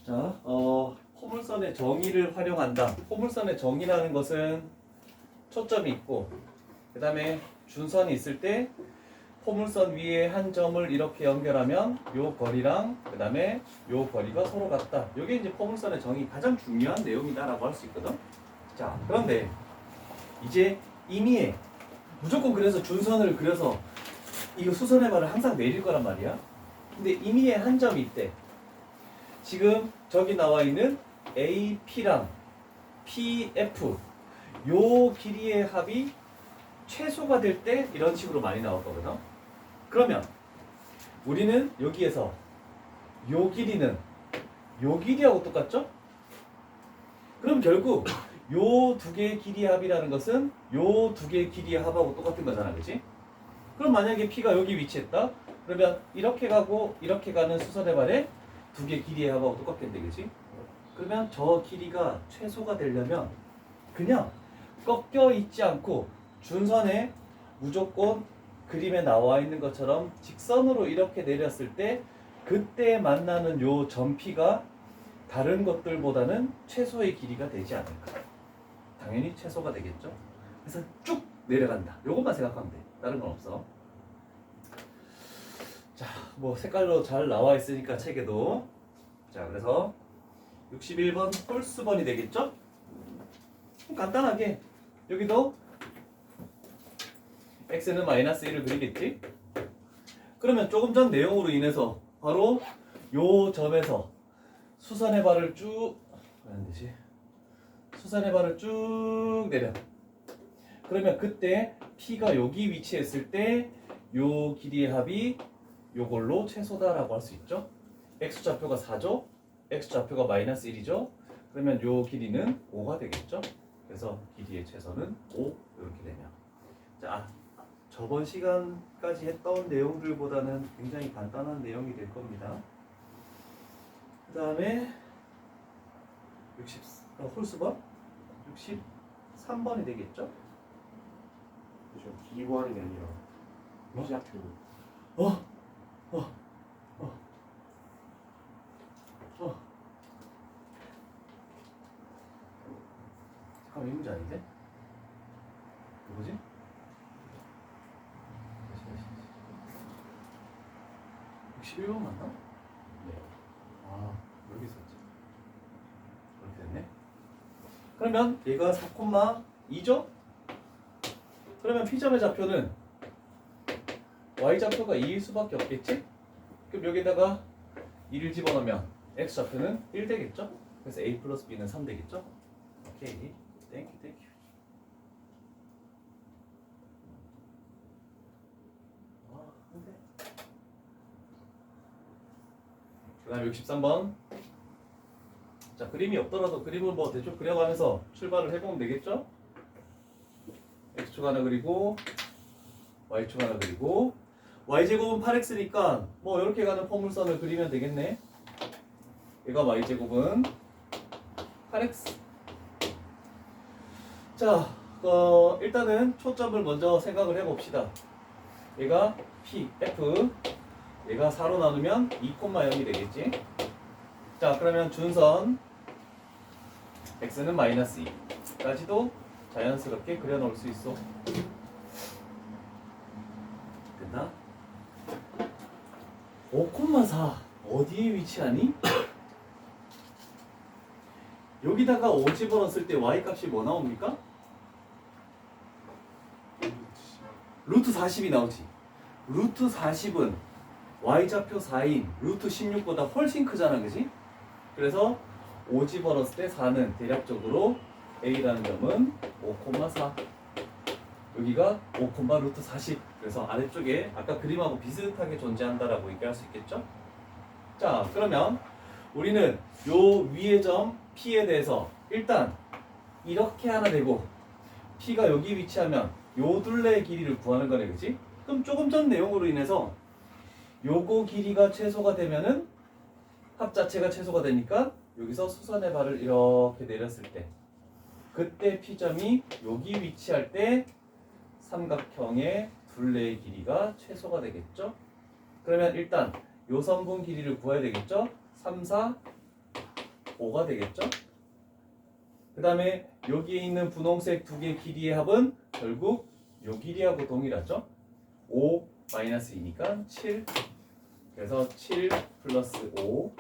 자, 포물선의 정의를 활용한다. 포물선의 정의라는 것은 초점이 있고, 그 다음에 준선이 있을 때 포물선 위에 한 점을 이렇게 연결하면 요 거리랑 그 다음에 요 거리가 서로 같다. 이게 이제 포물선의 정의 가장 중요한 내용이다라고 할 수 있거든. 자, 그런데 이제 임의에 무조건 그래서 준선을 그려서 이거 수선의 발을 항상 내릴 거란 말이야. 근데 임의에 한 점이 있대. 지금 저기 나와 있는 AP랑 PF 요 길이의 합이 최소가 될 때 이런 식으로 많이 나올 거거든. 그러면 우리는 여기에서 요 길이는 요 길이하고 똑같죠? 그럼 결국 요 두 개의 길이의 합이라는 것은 요 두 개의 길이의 합하고 똑같은 거잖아, 그치? 그럼 만약에 P가 여기 위치했다? 그러면 이렇게 가고 이렇게 가는 수선의 발에 두 개 길이의 합하고 똑같겠네, 그치? 그러면 저 길이가 최소가 되려면 그냥 꺾여 있지 않고 준선에 무조건 그림에 나와 있는 것처럼 직선으로 이렇게 내렸을 때 그때 만나는 요 점 P가 다른 것들보다는 최소의 길이가 되지 않을까. 당연히 최소가 되겠죠. 그래서 쭉 내려간다. 요것만 생각하면 돼. 다른 건 없어. 자, 뭐 색깔로 잘 나와 있으니까 책에도. 자, 그래서 61번 홀수번이 되겠죠? 간단하게 여기도 x는 마이너스 1을 그리겠지? 그러면 조금 전 내용으로 인해서 바로 요 점에서 수선의 발을 쭉 안 되지? 수선의 발을 쭉 내려. 그러면 그때 P가 여기 위치했을 때 요 길이의 합이 요걸로 최소다라고 할 수 있죠. x좌표가 4죠. x좌표가 마이너스 1이죠. 그러면 요 길이는 5가 되겠죠. 그래서 길이의 최소는 5 이렇게 되면. 자, 저번 시간까지 했던 내용들보다는 굉장히 간단한 내용이 될 겁니다. 그 다음에 60홀수번? 63번이 되겠죠? 그죠. 기관이 아니라 위자표. 잠깐만, 이 문제 아닌데? 뭐지? 61번 맞나? 네. 아, 여기 있었지. 그렇게 됐네. 그러면 얘가 4,2죠? 그러면 P점의 좌표는 Y좌표가 2일 수밖에 없겠지? 그럼 여기다가 2를 집어넣으면 X좌표는 1 되겠죠? 그래서 A 플러스 B는 3 되겠죠? 오케이. 땡큐. 그 다음에 63번. 자, 그림이 없더라도 그림을 뭐 대충 그려가면서 출발을 해보면 되겠죠? X축 하나 그리고 Y축 하나 그리고 Y제곱은 8X니까 뭐 이렇게 가는 포물선을 그리면 되겠네. 얘가 Y제곱은 8X. 자, 일단은 초점을 먼저 생각을 해봅시다. 얘가 P, F, 얘가 4로 나누면 2,0이 되겠지. 자, 그러면 준선 X는 마이너스 2까지도 자연스럽게 그려놓을 수 있어. 됐나? 5,4 어디에 위치하니? 여기다가 5 집어넣었을 때 Y 값이 뭐 나옵니까? 루트 40이 나오지. 루트 40은 Y좌표 4인 루트 16보다 훨씬 크잖아, 그지? 그래서 5 집어넣었을 때 4는 대략적으로 A라는 점은 5,4. 여기가 5, 루트 40. 그래서 아래쪽에 아까 그림하고 비슷하게 존재한다라고 얘기할 수 있겠죠? 자, 그러면 우리는 요 위의 점 P에 대해서 일단 이렇게 하나 되고 P가 여기 위치하면 요 둘레의 길이를 구하는 거네, 그치? 그럼 조금 전 내용으로 인해서 요거 길이가 최소가 되면은 합 자체가 최소가 되니까 여기서 수선의 발을 이렇게 내렸을 때 그때 P점이 여기 위치할 때 삼각형의 둘레의 길이가 최소가 되겠죠? 그러면 일단 요 선분 길이를 구해야 되겠죠? 3, 4, 5가 되겠죠? 그 다음에 여기에 있는 분홍색 두 개 길이의 합은 결국 요 길이하고 동일하죠? 5 마이너스 2니까 7. 그래서 7 플러스 5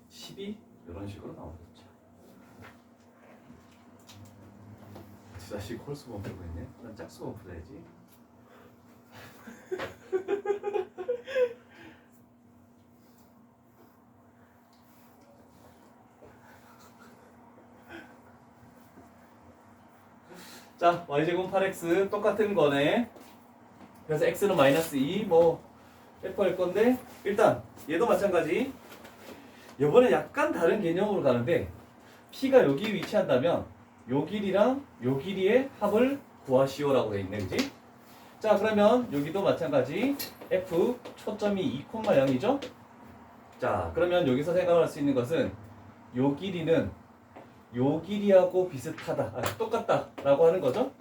12 이런 식으로 나오겠죠. 두 자씩 홀수만 풀고 있네. 난 짝수만 풀어야지. 자, y제곱 8x 똑같은 거네. 그래서 x는 마이너스 2 뭐 F 할 건데 일단 얘도 마찬가지. 이번에 약간 다른 개념으로 가는데 P가 여기 위치한다면 요 길이랑 요 길이의 합을 구하시오라고 돼 있네, 그지? 자, 그러면 여기도 마찬가지. F 초점이 2,0이죠? 자, 그러면 여기서 생각할 수 있는 것은 요 길이는 요 길이하고 비슷하다, 똑같다라고 하는 거죠.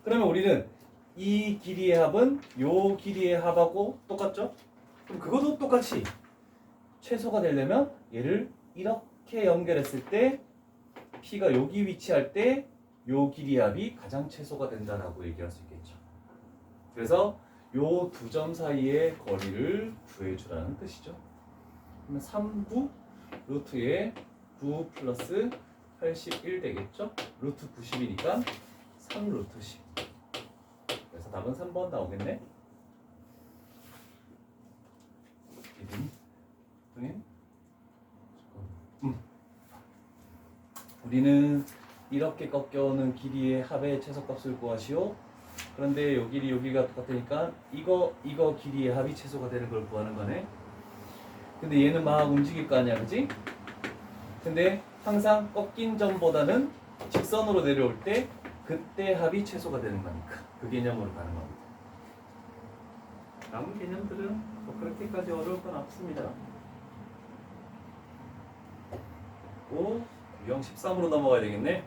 그러면 우리는 이 길이의 합은 요 길이의 합하고 똑같죠? 그럼 그것도 똑같이 최소가 되려면 얘를 이렇게 연결했을 때 P가 여기 위치할 때 요 길이의 합이 가장 최소가 된다라고 얘기할 수 있겠죠. 그래서 요 두 점 사이의 거리를 구해주라는 뜻이죠. 그러면 3구 루트에 9 플러스 81 되겠죠? 루트 90이니까 3 루트 10. 그래서 답은 3번 나오겠네. 이등이? 등인? 우리는 이렇게 꺾여오는 길이의 합의 최소값을 구하시오. 그런데 요 길이 여기가 똑같으니까 이거 길이의 합이 최소가 되는 걸 구하는 거네. 근데 얘는 막 움직일 거 아니야, 그지? 근데 항상 꺾인 점보다는 직선으로 내려올 때 그때 합이 최소가 되는 거니까 그 개념으로 가는 겁니다. 남은 개념들은 뭐 그렇게까지 어려울 건 없습니다. 오, 유형 13으로 넘어가야 되겠네.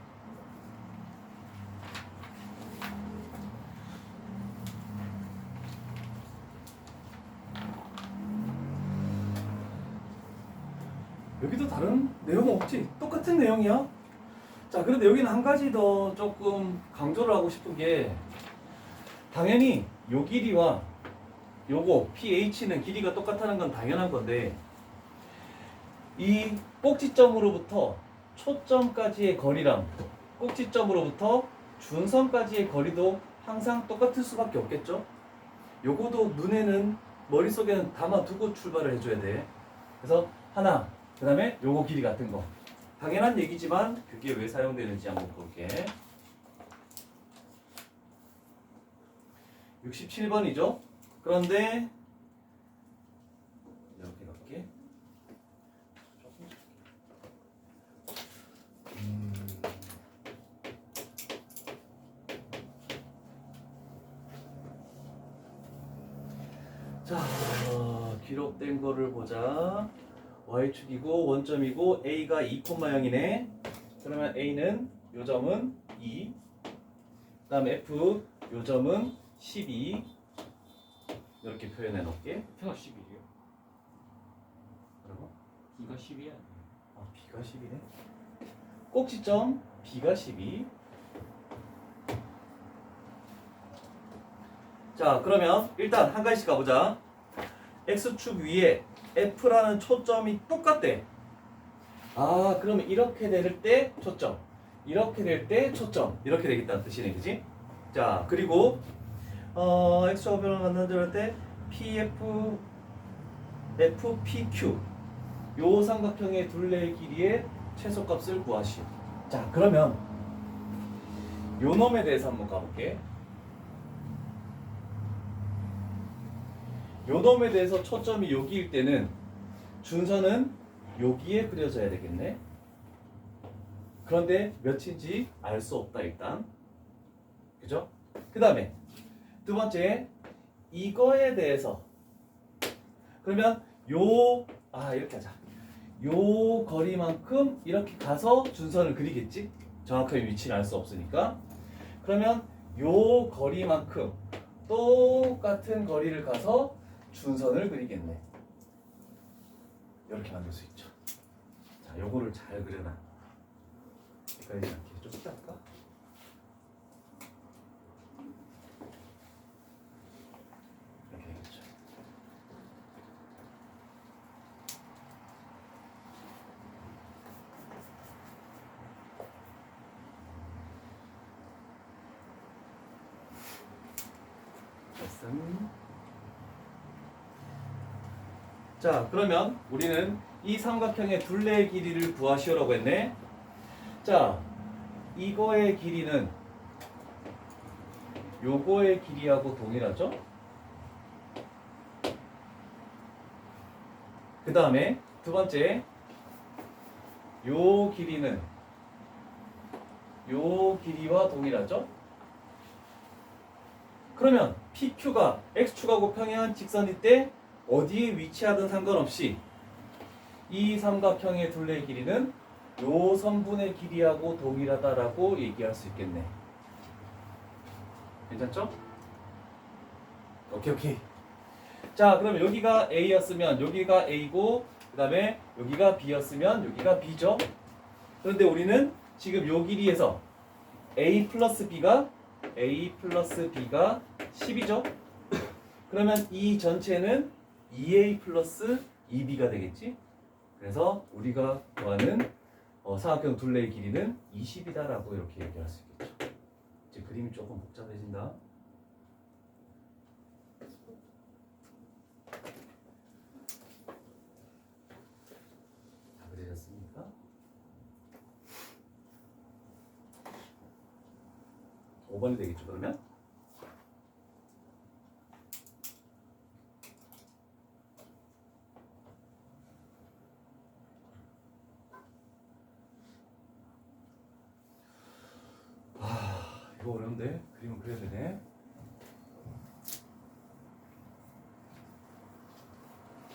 여기도 다른 내용 없지? 똑같은 내용이야. 자, 그런데 여기는 한 가지 더 조금 강조를 하고 싶은 게 당연히 요 길이와 요거 PH는 길이가 똑같다는 건 당연한 건데 이 꼭지점으로부터 초점까지의 거리랑 꼭지점으로부터 준선까지의 거리도 항상 똑같을 수밖에 없겠죠? 요거도 눈에는 머릿속에는 담아두고 출발을 해줘야 돼. 그래서 하나, 그 다음에 요거 길이 같은 거. 당연한 얘기지만 그게 왜 사용되는지 한번 볼게. 67번이죠? 그런데 이렇게 갈게. 자, 기록된 거를 보자. y축이고 원점이고 a가 2,0이네. 그러면 a는 요 점은 2. 그 다음에 f 요 점은 12. 이렇게 표현해 놓을게. F가 11이요? 그리고 B가 10이야? b가 10이네. 꼭지점 b가 12. 자, 그러면 일단 한 가지씩 가보자. x축 위에 f라는 초점이 똑같대. 아, 그러면 이렇게 될 때 초점, 이렇게 될 때 초점, 이렇게 되겠다는 뜻이네, 그지? 자, 그리고 x축과 변을 만들 때 pf, fpq 요 삼각형의 둘레의 길이의 최소값을 구하시오. 자, 그러면 요 놈에 대해서 한번 가볼게. 요 놈에 대해서 초점이 여기일 때는 준선은 여기에 그려져야 되겠네. 그런데 몇인지 알 수 없다 일단. 그죠? 그 다음에 두 번째 이거에 대해서 그러면 이렇게 하자. 요 거리만큼 이렇게 가서 준선을 그리겠지? 정확하게 위치는 알 수 없으니까. 그러면 요 거리만큼 똑같은 거리를 가서 준선을 그리겠네. 이렇게 만들 수 있죠. 자, 자, 요거를 잘 그려놔. 헷갈리지 않게 좀 칠할까? 이렇게 되겠죠. 자, 그러면 우리는 이 삼각형의 둘레의 길이를 구하시오라고 했네. 자, 이거의 길이는 요거의 길이하고 동일하죠? 그 다음에 두 번째, 요 길이는 요 길이와 동일하죠? 그러면 PQ가 X축하고 평행한 직선일 때 어디에 위치하든 상관없이 이 삼각형의 둘레의 길이는 요 선분의 길이하고 동일하다라고 얘기할 수 있겠네. 괜찮죠? 오케이. 자, 그럼 여기가 A였으면 여기가 A고 그 다음에 여기가 B였으면 여기가 B죠. 그런데 우리는 지금 요 길이에서 A 플러스 B가 10이죠. 그러면 이 전체는 2A 플러스 2B가 되겠지. 그래서 우리가 구하는 삼각형 둘레의 길이는 20이다라고 이렇게 얘기할 수 있겠죠. 이제 그림이 조금 복잡해진다. 다 그려졌습니까? 5번이 되겠죠, 그러면? 이거 어려운데? 그림을 그려야 되네.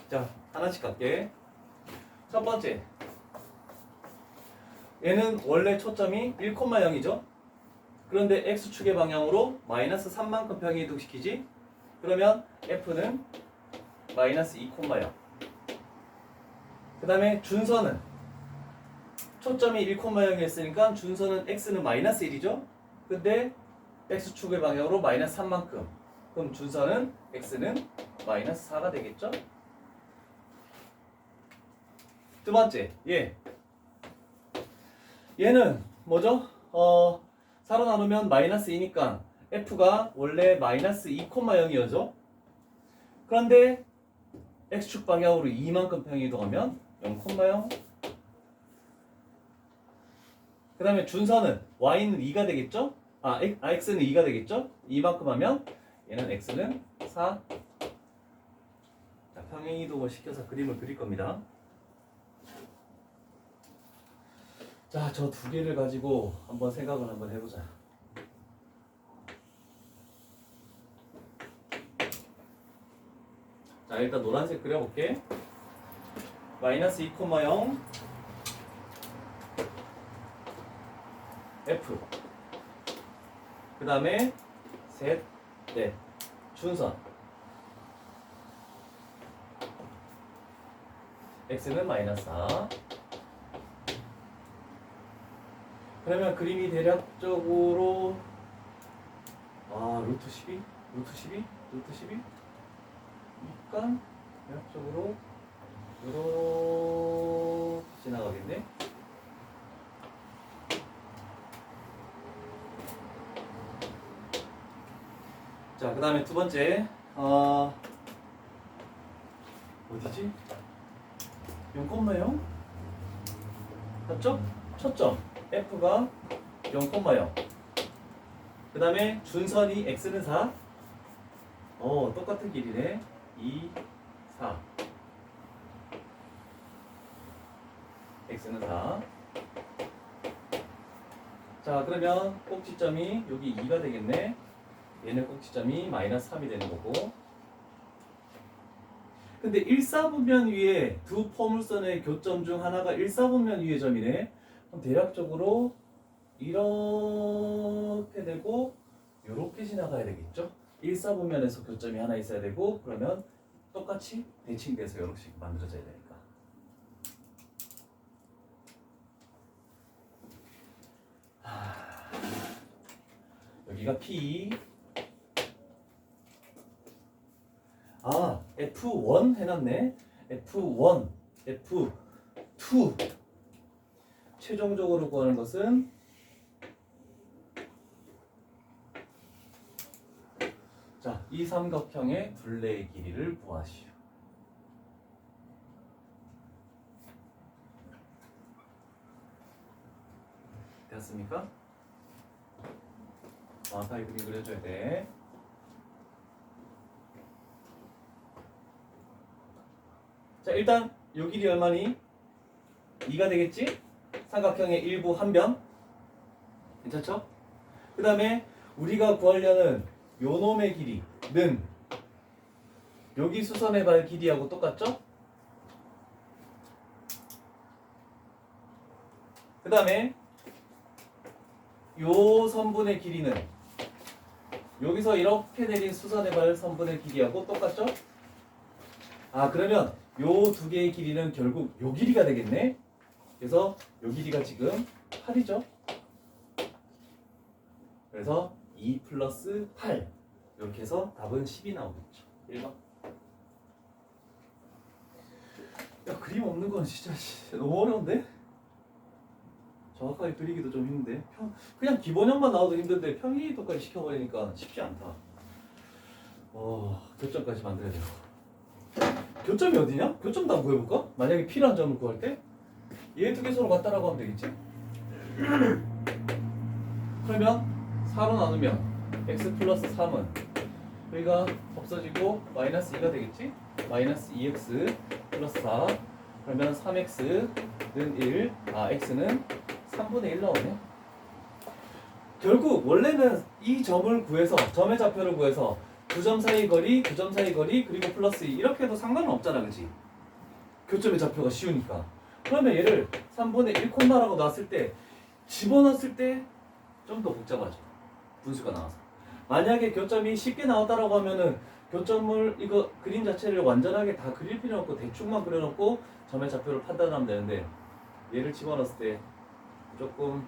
자, 하나씩 갈게. 첫 번째, 얘는 원래 초점이 1,0이죠. 그런데 X축의 방향으로 마이너스 3만큼 평이동시키지. 그러면 F는 마이너스 2,0. 그 다음에 준선은 초점이 1,0이었으니까 준선은 X는 마이너스 1이죠. 근데 X축의 방향으로 마이너스 3만큼. 그럼 준선은 X는 마이너스 4가 되겠죠. 두 번째, 얘는 뭐죠? 4로 나누면 마이너스 2니까 F가 원래 마이너스 2,0이었죠. 그런데 X축 방향으로 2만큼 평이동하면 0,0. 그 다음에 준선은 Y는 2가 되겠죠? X는 2가 되겠죠? 2만큼 하면 얘는 X는 4. 자, 평행이동을 시켜서 그림을 그릴 겁니다. 자, 저 두 개를 가지고 한번 생각을 한번 해보자. 자, 일단 노란색 그려볼게. 마이너스 2,0 F 그 다음에 셋, 넷 준선 X는 마이너스 4. 그러면 그림이 대략적으로 루트 12? 루트 12? 루트 12? 그러니까 대략적으로 이렇게 지나가겠네. 자, 그 다음에 두 번째 어디지? 0,0 맞죠? 초점 F가 0,0. 그 다음에 준선이 X는 4. 똑같은 길이네. 2, 4. X는 4. 자, 그러면 꼭지점이 여기 2가 되겠네. 얘는 꼭지점이 마이너스 3이 되는 거고. 근데 1사분면 위에 두 포물선의 교점 중 하나가 1사분면 위의 점이네. 그럼 대략적으로 이렇게 되고 이렇게 지나가야 되겠죠? 1사분면에서 교점이 하나 있어야 되고, 그러면 똑같이 대칭돼서 이렇게 만들어져야 되니까. 여기가 P. F1 해놨네. F1, F2. 최종적으로 구하는 것은 자, 이 삼각형의 둘레의 길이를 구하시오. 됐습니까? 정확하게 그림 그려줘야 돼. 자, 일단 요 길이 얼마니? 2가 되겠지? 삼각형의 일부 한 변. 괜찮죠? 그 다음에 우리가 구하려는 요 놈의 길이는 여기 수선의 발 길이하고 똑같죠? 그 다음에 요 선분의 길이는 여기서 이렇게 내린 수선의 발 선분의 길이하고 똑같죠? 그러면 요 두 개의 길이는 결국 요 길이가 되겠네. 그래서 요 길이가 지금 8이죠. 그래서 2 플러스 8 이렇게 해서 답은 10이 나오겠죠. 1번. 야, 그림 없는 건 진짜 너무 어려운데? 정확하게 그리기도 좀 힘든데 그냥 기본형만 나와도 힘든데 평이도까지 시켜버리니까 쉽지 않다. 교점까지 만들어야 돼요. 교점이 어디냐? 교점 다 구해볼까? 만약에 필요한 점을 구할 때 얘 두 개 서로 같다라고 하면 되겠지? 그러면 4로 나누면 x 플러스 3은 여기가 없어지고 마이너스 2가 되겠지? 마이너스 2x 플러스 4 그러면 3x는 1 x는 3분의 1 나오네. 결국 원래는 이 점을 구해서 점의 좌표를 구해서 두 점 사이 거리, 두 점 사이 거리 그리고 플러스 2 이렇게 해도 상관은 없잖아, 그치? 교점의 좌표가 쉬우니까. 그러면 얘를 3분의 1 콤마라고 놨을 때 집어넣었을 때 좀 더 복잡하죠. 분수가 나와서. 만약에 교점이 쉽게 나왔다라고 하면은 교점을 이거 그림 자체를 완전하게 다 그릴 필요 없고 대충만 그려놓고 점의 좌표를 판단하면 되는데 얘를 집어넣었을 때 조금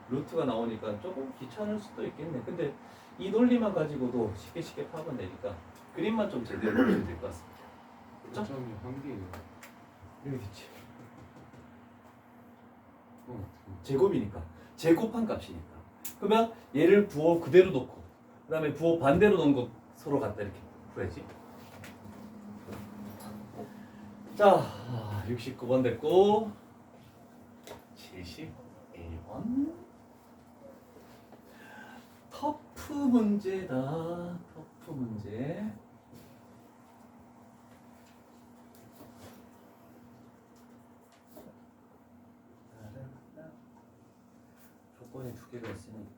루트가 나오니까 조금 귀찮을 수도 있겠네. 근데 이 논리만 가지고도 쉽게 파면 되니까 그림만 좀 제대로 그려야 될 것 같습니다. 그렇죠? 점이 한 개예요. 여기 있지. 제곱이니까 제곱한 값이니까. 그러면 얘를 부호 그대로 놓고 그 다음에 부호 반대로 놓은 거 서로 갖다 이렇게 구해야지. 자, 69번 됐고 71번 터프 문제다. 터프 문제. 조건이 두 개가 있으니까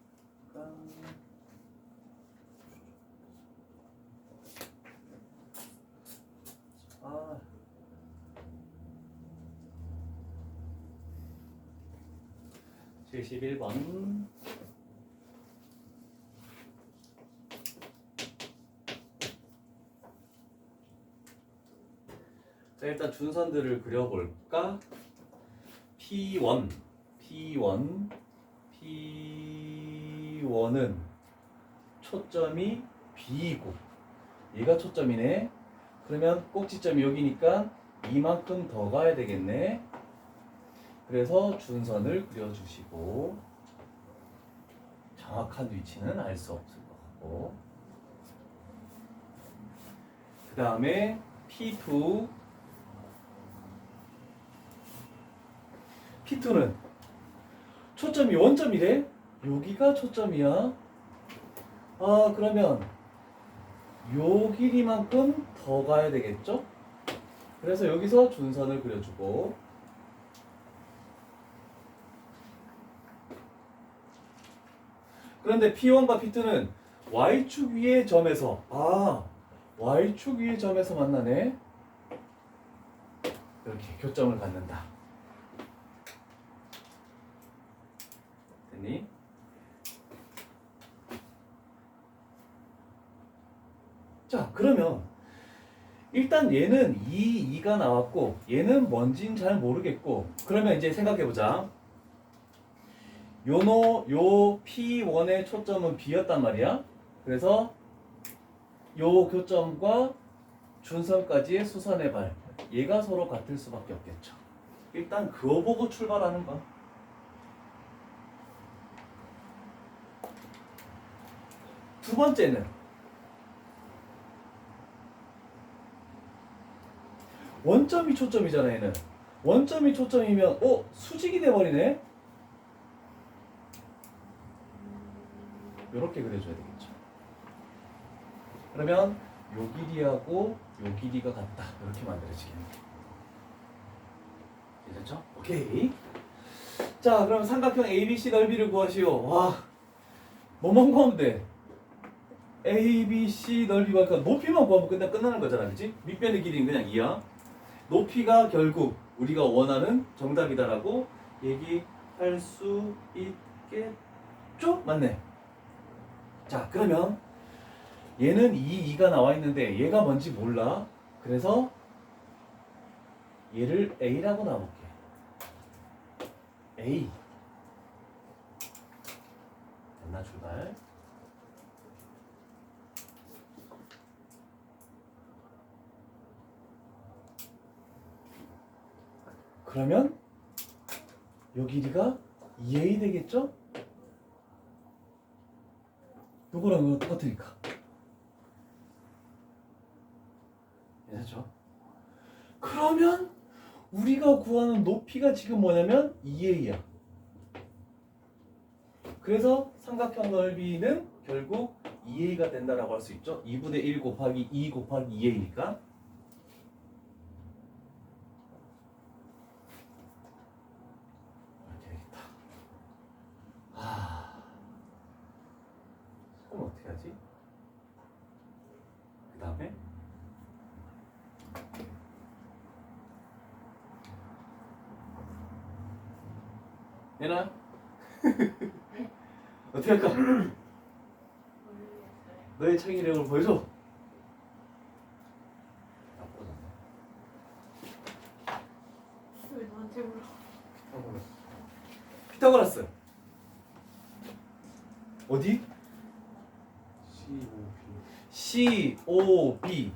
71번 자, 일단 준선들을 그려볼까? P1은 초점이 B이고 얘가 초점이네. 그러면 꼭지점이 여기니까 이만큼 더 가야 되겠네. 그래서 준선을 그려주시고 정확한 위치는 알 수 없을 것 같고 그 다음에 P2는 초점이 원점이래. 여기가 초점이야. 그러면 요 길이만큼 더 가야 되겠죠? 그래서 여기서 준선을 그려주고 그런데 P1과 P2는 Y축 위의 점에서 Y축 위의 점에서 만나네. 이렇게 교점을 갖는다. 됐니? 자, 그러면 일단 얘는 2가 나왔고 얘는 뭔진 잘 모르겠고 그러면 이제 생각해보자. 요 P1의 초점은 B였단 말이야. 그래서 요 교점과 준선까지의 수선의 발, 얘가 서로 같을 수밖에 없겠죠. 일단 그거 보고 출발하는 거야. 두 번째는 원점이 초점이잖아. 얘는 원점이 초점이면 수직이 돼버리네. 이렇게 그려줘야 되겠죠. 그러면 요 길이하고 요 길이가 같다. 이렇게 만들어지겠네. 됐죠? 오케이. 자, 그럼 삼각형 ABC 넓이를 구하시오. 와, 뭐만 구하면 돼? ABC 넓이 구하니까 높이만 구하면 끝나는 거잖아, 그치? 밑변의 길이는 그냥 2야. 높이가 결국 우리가 원하는 정답이다라고 얘기할 수 있겠죠? 맞네. 자, 그러면 얘는 2가 나와 있는데 얘가 뭔지 몰라. 그래서 얘를 A라고 놔볼게. A. 됐나, 출발. 그러면 요 길이가 2A 되겠죠? 요거랑 똑같으니까. 됐죠? 그러면 우리가 구하는 높이가 지금 뭐냐면 2A야. 그래서 삼각형 넓이는 결국 2A가 된다라고 할 수 있죠. 2분의 1 곱하기 2 곱하기 2A니까. 이렇게 되겠다. 그럼 어떻게 하지? 그 다음에 얘나 어떻게 할까? 너의 창의력을 보여줘. 왜 나한테 물어? 피타고라스 어디? COB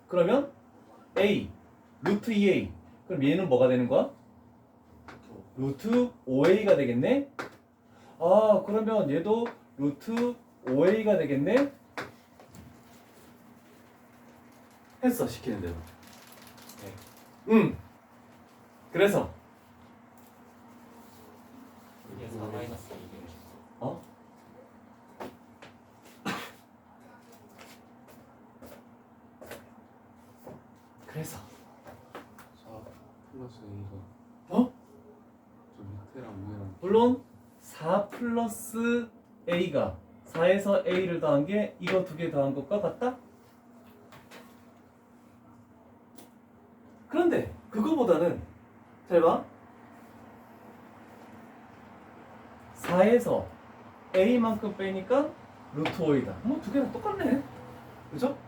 그러면 A 루트 2A 그럼 얘는 뭐가 되는 거야? 루트 5A가 되겠네? 아 그러면 얘도 루트 5A가 되겠네? 했어 시키는 대로. 네. 그래서 이게 4 마이너스 2. 어? 그래서 4 플러스 A가 어? 저 밑에랑 위에랑 물론 4 플러스 A가 4에서 A를 더한 게 이거 두 개 더한 것과 같다? 그런데 그거보다는 잘 봐. 4에서 A만큼 빼니까 루트 5이다. 뭐 두 개가 똑같네. 그죠?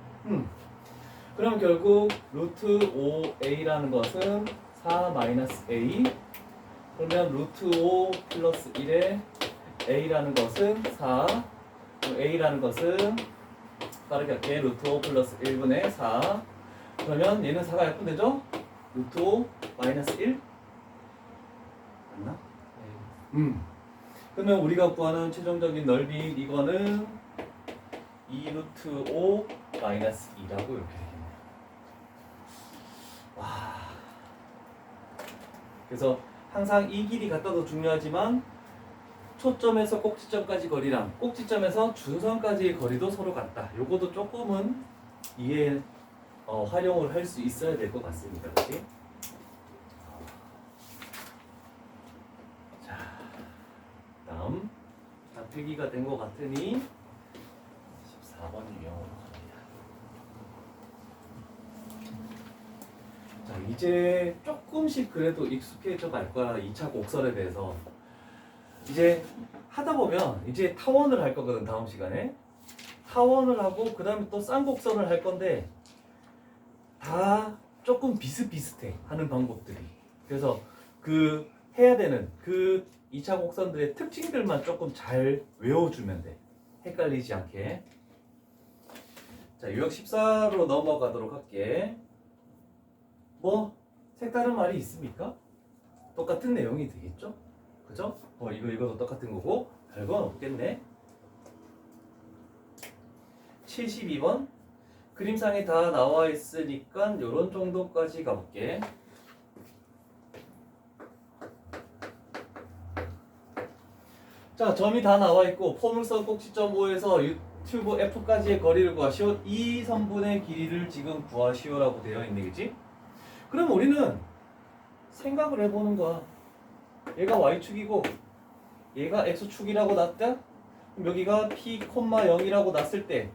그럼 결국 루트 5A라는 것은 4 마이너스 A 그러면 루트 5 플러스 1에 A라는 것은 4 A라는 것은 빠르게 할게. 루트 5 플러스 1분의 4 그러면 얘는 4가 약분되죠? 루트 5 마이너스 1 맞나? 그러면 우리가 구하는 최종적인 넓이 이거는 2 루트 5 마이너스 2라고 이렇게 되겠네요. 와. 그래서 항상 이 길이 같다도 중요하지만 초점에서 꼭지점까지 거리랑 꼭지점에서 준선까지의 거리도 서로 같다. 요것도 조금은 활용을 할 수 있어야 될 것 같습니다. 그렇지? 자, 다음 다 필기가 된 것 같으니 14번 유형으로 갑니다. 자, 이제 조금씩 그래도 익숙해져 갈 거야. 2차 곡선에 대해서. 이제 하다 보면 이제 타원을 할 거거든. 다음 시간에 타원을 하고 그 다음에 또 쌍곡선을 할 건데 다 조금 비슷비슷해 하는 방법들이. 그래서 그 해야 되는 그 2차 곡선들의 특징들만 조금 잘 외워주면 돼. 헷갈리지 않게. 자, 유형 14로 넘어가도록 할게. 뭐 색다른 말이 있습니까? 똑같은 내용이 되겠죠? 그죠? 이거도 똑같은 거고 별건 없겠네. 72번 그림상에 다 나와 있으니까 요런 정도까지 가볼게. 자, 점이 다 나와 있고 포물선 꼭지점 O에서 유튜브 F까지의 거리를 구하시오. 이 선분의 길이를 지금 구하시오라고 되어 있네, 그지? 그럼 우리는 생각을 해보는 거야. 얘가 Y축이고 얘가 X축이라고 놨다? 그럼 여기가 P, 0이라고 놨을 때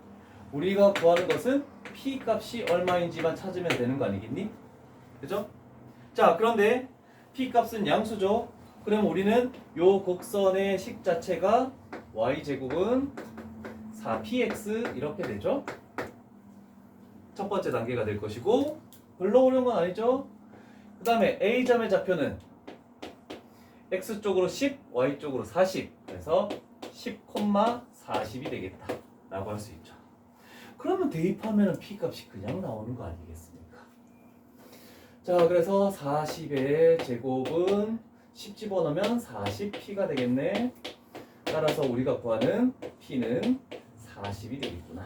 우리가 구하는 것은 P 값이 얼마인지만 찾으면 되는 거 아니겠니? 그죠? 자, 그런데 P 값은 양수죠. 그럼 우리는 요 곡선의 식 자체가 y제곱은 4px 이렇게 되죠. 첫 번째 단계가 될 것이고 별로 어려운 건 아니죠. 그 다음에 A점의 좌표는 X쪽으로 10, Y쪽으로 40 그래서 10, 40이 되겠다 라고 할 수 있죠. 그러면 대입하면 P값이 그냥 나오는 거 아니겠습니까? 자, 그래서 40의 제곱은 10 집어넣으면 40P가 되겠네. 따라서 우리가 구하는 P는 40이 되겠구나.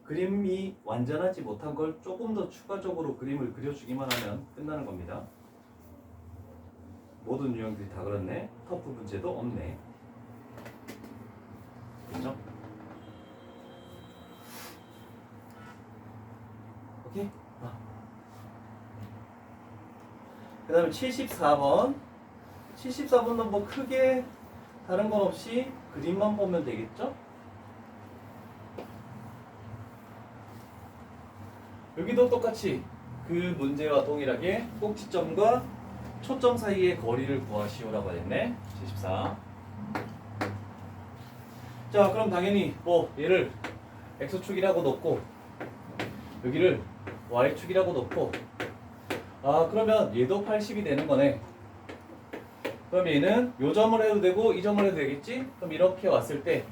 그림이 완전하지 못한 걸 조금 더 추가적으로 그림을 그려주기만 하면 끝나는 겁니다. 모든 유형들이 다 그렇네. 터프 문제도 없네. 그렇죠? 오케이? 그 다음에 74번 74번은 뭐 크게 다른 건 없이 그림만 보면 되겠죠? 여기도 똑같이 그 문제와 동일하게 꼭지점과 초점 사이의 거리를 구하시오라고 했네. 74. 자, 그럼 당연히 뭐 얘를 X축이라고 놓고 여기를 Y축이라고 놓고 그러면 얘도 80이 되는 거네. 그럼 얘는 요 점을 해도 되고 이 점을 해도 되겠지? 그럼 이렇게 왔을 때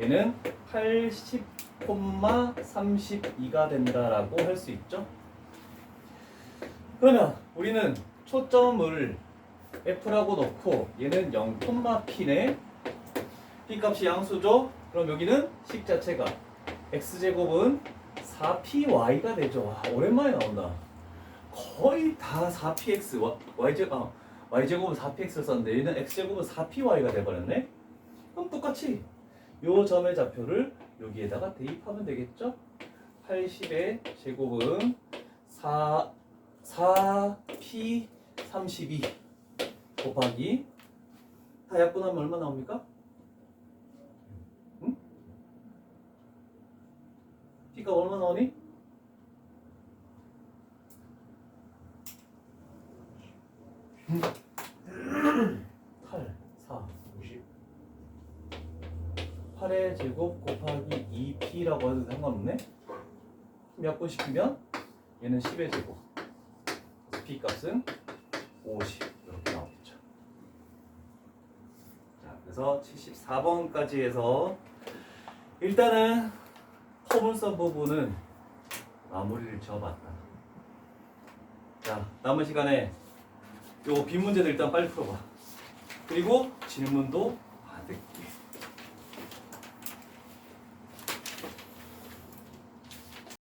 얘는 80,32가 된다라고 할 수 있죠. 그러면 우리는 초점을 F라고 놓고 얘는 0,P네. P 값이 양수죠. 그럼 여기는 식 자체가 X제곱은 4PY가 되죠. 와, 오랜만에 나온다. 거의 다 4px y제곱은 4px를 썼는데 얘는 x제곱은 4py가 돼버렸네. 그럼 똑같이 요 점의 좌표를 여기에다가 대입하면 되겠죠. 80의 제곱은 4p 32 곱하기 다 약분하면 얼마 나옵니까? 응? p가 얼마 나오니? 8, 4, 50 8의 제곱 곱하기 2p라고 해도 상관없네. 약분시키면 얘는 10의 제곱 p 값은 50 이렇게 나오겠죠. 자, 그래서 74번까지 해서 일단은 포물선 부분은 마무리를 지어봤다. 자, 남은 시간에 요 빈 문제들 일단 빨리 풀어봐. 그리고 질문도 받을게.